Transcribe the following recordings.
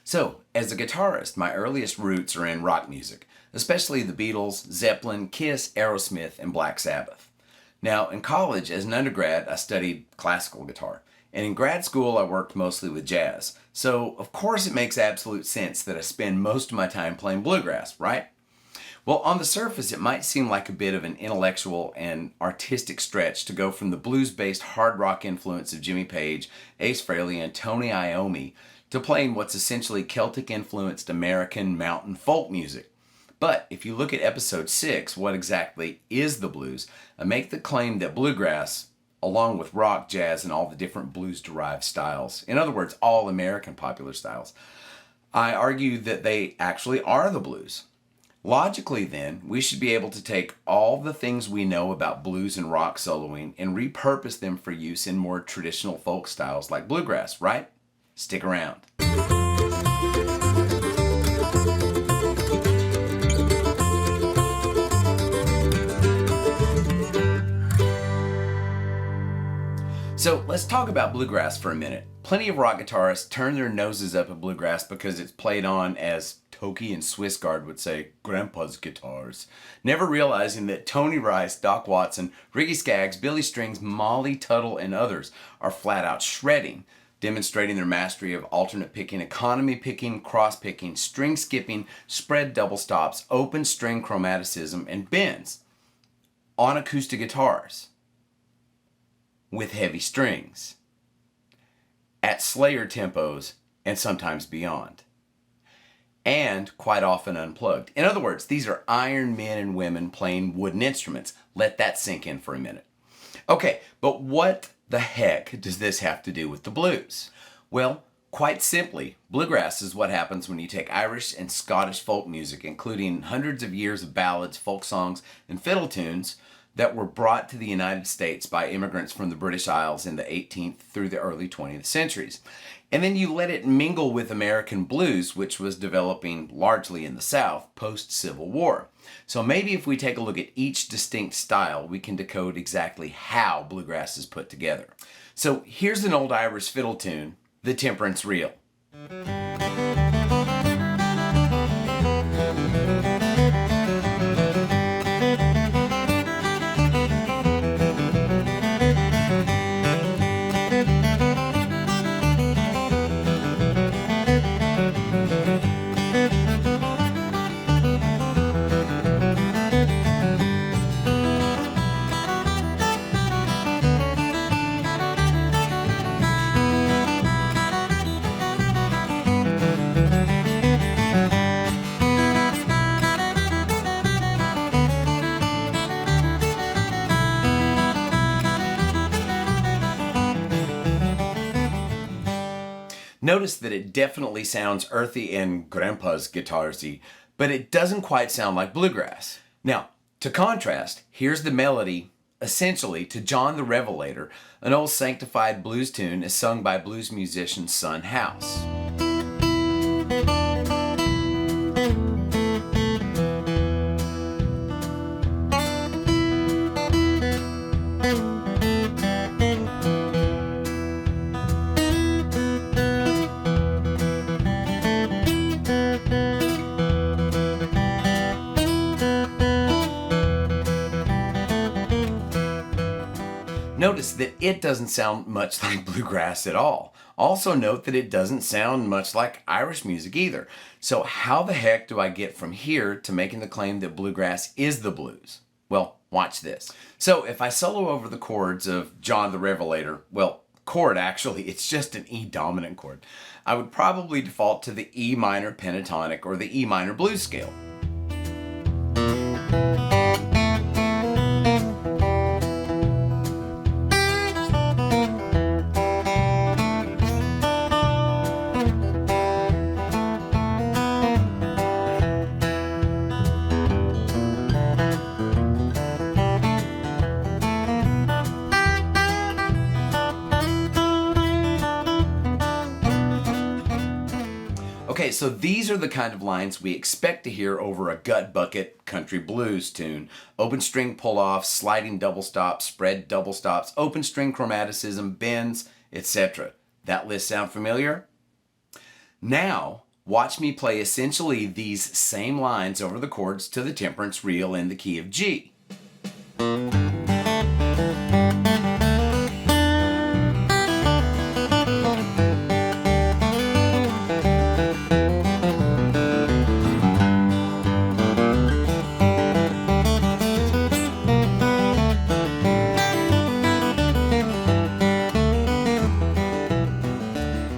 So, as a guitarist, my earliest roots are in rock music, especially the Beatles, Zeppelin, Kiss, Aerosmith, and Black Sabbath. Now, in college, as an undergrad, I studied classical guitar. And in grad school, I worked mostly with jazz. So, of course, it makes absolute sense that I spend most of my time playing bluegrass, right? Well, on the surface, it might seem like a bit of an intellectual and artistic stretch to go from the blues-based hard rock influence of Jimmy Page, Ace Frehley, and Tony Iommi to playing what's essentially Celtic-influenced American mountain folk music. But if you look at episode 6, What Exactly is the Blues?, I make the claim that bluegrass, along with rock, jazz, and all the different blues-derived styles, in other words, all American popular styles, I argue that they actually are the blues. Logically, then, we should be able to take all the things we know about blues and rock soloing and repurpose them for use in more traditional folk styles like bluegrass, right? Stick around. So let's talk about bluegrass for a minute. Plenty of rock guitarists turn their noses up at bluegrass because it's played on, as Toki and Swissgard would say, grandpa's guitars, never realizing that Tony Rice, Doc Watson, Ricky Skaggs, Billy Strings, Molly Tuttle, and others are flat out shredding, demonstrating their mastery of alternate picking, economy picking, cross picking, string skipping, spread double stops, open string chromaticism, and bends on acoustic guitars with heavy strings at Slayer tempos and sometimes beyond, and quite often unplugged. In other words, these are iron men and women playing wooden instruments. Let that sink in for a minute. Okay, but what the heck does this have to do with the blues? Well, quite simply, bluegrass is what happens when you take Irish and Scottish folk music, including hundreds of years of ballads, folk songs, and fiddle tunes that were brought to the United States by immigrants from the British Isles in the 18th through the early 20th centuries. And then you let it mingle with American blues, which was developing largely in the South post-Civil War. So maybe if we take a look at each distinct style, we can decode exactly how bluegrass is put together. So here's an old Irish fiddle tune, The Temperance Reel. Notice that it definitely sounds earthy and grandpa's guitarsy, but it doesn't quite sound like bluegrass. Now, to contrast, here's the melody, essentially, to John the Revelator, an old sanctified blues tune as sung by blues musician Son House. Notice that it doesn't sound much like bluegrass at all. Also note that it doesn't sound much like Irish music either. So how the heck do I get from here to making the claim that bluegrass is the blues? Well, watch this. So if I solo over the chords of John the Revelator, well, chord actually, it's just an E dominant chord, I would probably default to the E minor pentatonic or the E minor blues scale. Okay, so these are the kind of lines we expect to hear over a gut bucket country blues tune. Open string pull-offs, sliding double stops, spread double stops, open string chromaticism, bends, etc. That list sound familiar? Now, Watch me play essentially these same lines over the chords to the temperance reel in the key of G.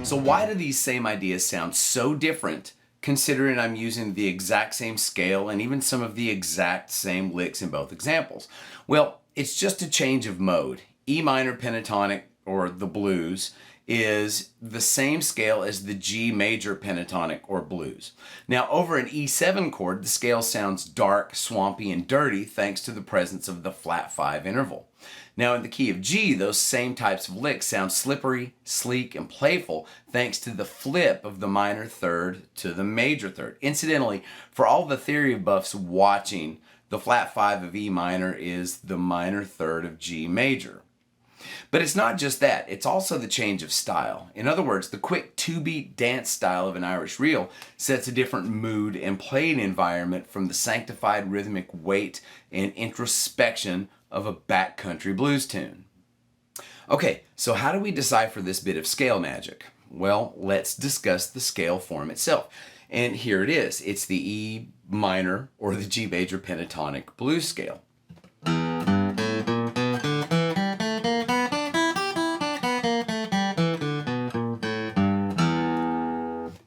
So why do these same ideas sound so different, considering I'm using the exact same scale and even some of the exact same licks in both examples? Well, it's just a change of mode. E minor pentatonic, or the blues, is the same scale as the G major pentatonic or blues. Now over an E7 chord, the scale sounds dark, swampy, and dirty thanks to the presence of the flat 5 interval. Now in the key of G, those same types of licks sound slippery, sleek, and playful thanks to the flip of the minor third to the major third. Incidentally, for all the theory buffs watching, the flat 5 of E minor is the minor third of G major. But it's not just that, it's also the change of style. In other words, the quick 2-beat dance style of an Irish reel sets a different mood and playing environment from the sanctified rhythmic weight and introspection of a backcountry blues tune. Okay, so how do we decipher this bit of scale magic? Well, let's discuss the scale form itself. And here it is. It's the E minor or the G major pentatonic blues scale.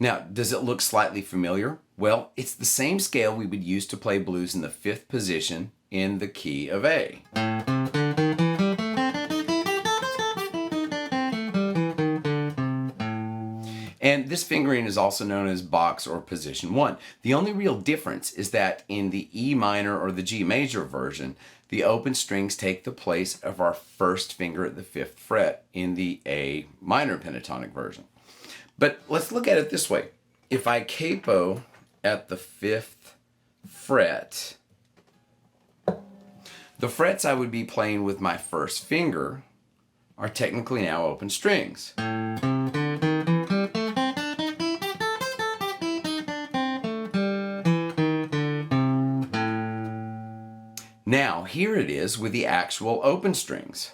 Now, does it look slightly familiar? Well, it's the same scale we would use to play blues in the 5th position in the key of A. And this fingering is also known as box or position 1. The only real difference is that in the E minor or the G major version, the open strings take the place of our first finger at the 5th fret in the A minor pentatonic version. But let's look at it this way. If I capo at the 5th fret, the frets I would be playing with my first finger are technically now open strings. Now, here it is with the actual open strings.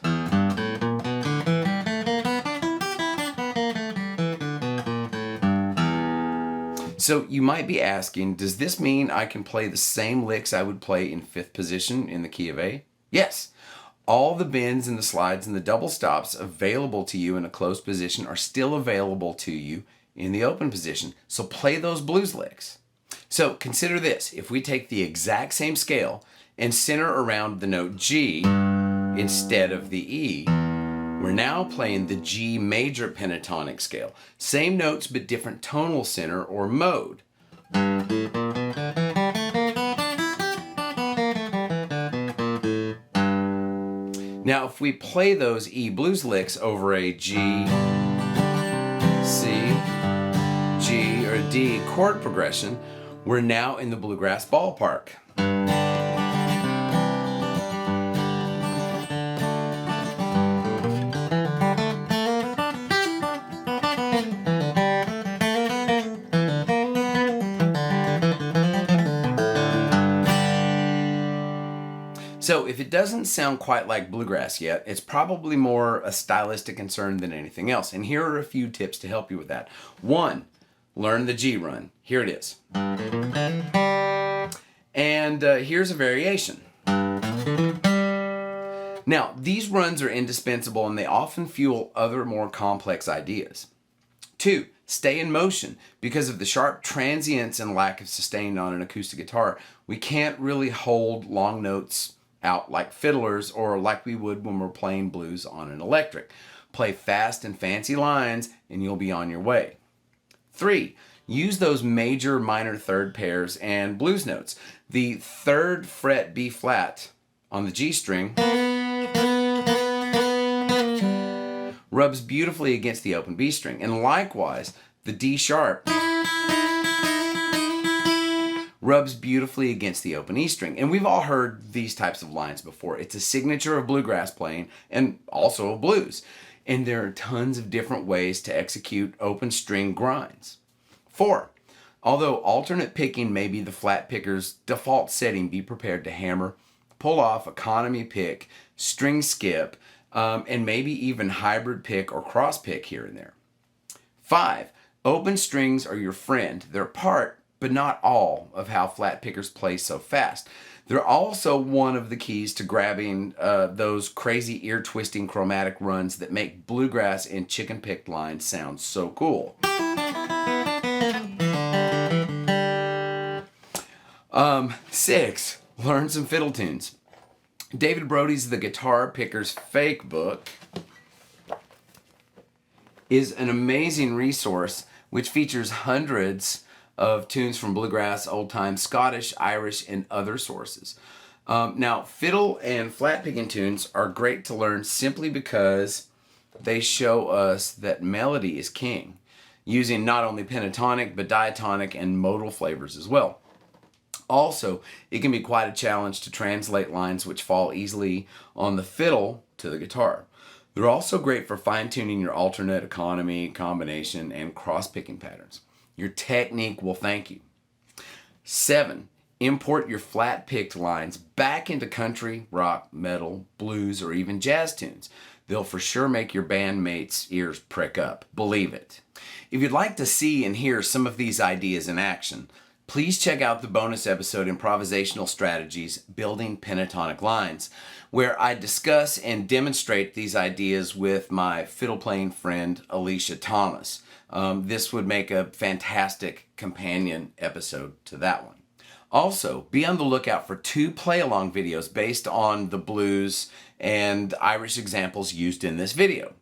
So you might be asking, does this mean I can play the same licks I would play in 5th position in the key of A? Yes. All the bends and the slides and the double stops available to you in a closed position are still available to you in the open position. So play those blues licks. So consider this. If we take the exact same scale and center around the note G instead of the E, we're now playing the G major pentatonic scale. Same notes but different tonal center or mode. Now if we play those E blues licks over a G, C, G, or D chord progression, we're now in the bluegrass ballpark. So if it doesn't sound quite like bluegrass yet, it's probably more a stylistic concern than anything else. And here are a few tips to help you with that. 1, learn the G run. Here it is. And here's a variation. Now, these runs are indispensable and they often fuel other more complex ideas. 2, stay in motion. Because of the sharp transients and lack of sustain on an acoustic guitar, we can't really hold long notes out like fiddlers or like we would when we're playing blues on an electric. Play fast and fancy lines and you'll be on your way. 3, use those major minor third pairs and blues notes. The 3rd fret B flat on the G string rubs beautifully against the open B string, and likewise the D sharp rubs beautifully against the open E string. And we've all heard these types of lines before. It's a signature of bluegrass playing and also of blues. And there are tons of different ways to execute open string grinds. 4, Although alternate picking may be the flat picker's default setting, be prepared to hammer, pull off, economy pick, string skip, and maybe even hybrid pick or cross pick here and there. 5. Open strings are your friend. They're part, but not all, of how flat pickers play so fast. They're also one of the keys to grabbing those crazy ear-twisting chromatic runs that make bluegrass and chicken-picked lines sound so cool. 6. Learn some fiddle tunes. David Brody's The Guitar Picker's Fake book is an amazing resource which features hundreds of tunes from bluegrass, old time Scottish, Irish, and other sources. Now, fiddle and flat picking tunes are great to learn simply because they show us that melody is king, using not only pentatonic but diatonic and modal flavors as well. Also, it can be quite a challenge to translate lines which fall easily on the fiddle to the guitar. They're also great for fine-tuning your alternate, economy, combination, and cross-picking patterns. Your technique will thank you. 7. Import your flat-picked lines back into country, rock, metal, blues, or even jazz tunes. They'll for sure make your bandmates' ears prick up. Believe it. If you'd like to see and hear some of these ideas in action, please check out the bonus episode, Improvisational Strategies, Building Pentatonic Lines, where I discuss and demonstrate these ideas with my fiddle-playing friend, Alicia Thomas. This would make a fantastic companion episode to that one. Also, be on the lookout for 2 play-along videos based on the blues and Irish examples used in this video.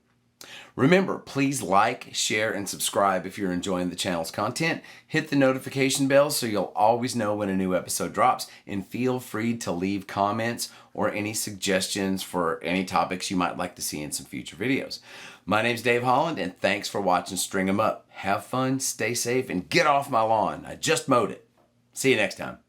Remember, please like, share, and subscribe if you're enjoying the channel's content. Hit the notification bell so you'll always know when a new episode drops, and feel free to leave comments or any suggestions for any topics you might like to see in some future videos. My name's Dave Holland, and thanks for watching String 'em Up. Have fun, stay safe, and get off my lawn. I just mowed it. See you next time.